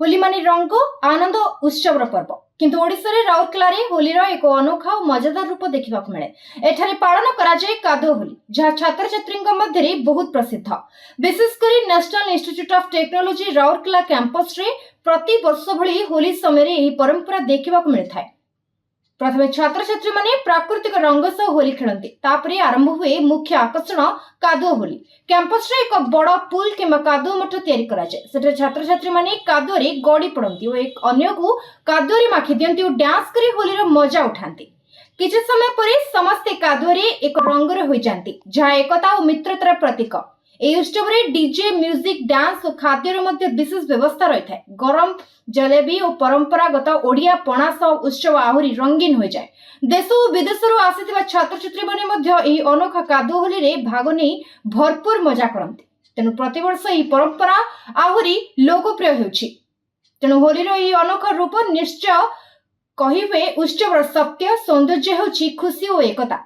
होली माने रंग आनंद उत्सव पर्व किंतु ओडिशा रे राउरकेला रे होली रो एक अनोखा और मजेदार रूप देखा मिले। एठारे पालन कराए कादो होली जहाँ छात्र छात्री मध्य बहुत प्रसिद्ध। विशेषकर national institute of technology Rourkela campus रे प्रति वर्ष भली होली समय यह परंपरा देखा मिलता है। प्रथम छात्र छात्री माने प्राकृतिक रंग सह होली खेलती तापरे आरंभ हुए मुख्य आकर्षण कादुओ होली। कैंपस रे एक बड़ पुल किंबा कादुओ मठ तैयारी कराए। सेठे छात्र छात्री माने कादुओ रे गड़ी पड़ती और एक अन्य को कादुओ रे माखी दियंती और डांस करी होली रो मजा उठाती। किछि समय परे समस्ते कादुओ रे एक रंगर होई जांती जहाँ एकता और मित्रतार प्रतीक। এই উৎসবরে ডিজে म्यूजिक डांस और खाद्यर मध्य विशेष व्यवस्था रही है। गरम जलेबी और परंपरागत ओडिया पणा सह उत्सव आहरी रंगीन हो जाए। देश और विदेश आसीथिबा छात्र छात्री माने मध्य एही अनोखा कादुओ होली रे भाग नै भरपूर मजा करंती। तेनु प्रतिवर्ष एही परंपरा आहरी लोकप्रिय होउछि। तेनु होली रो एही अनोखा रूप निश्चय कहिबे उत्सवर सत्य सौंदर्य होउछि खुशी और एकता।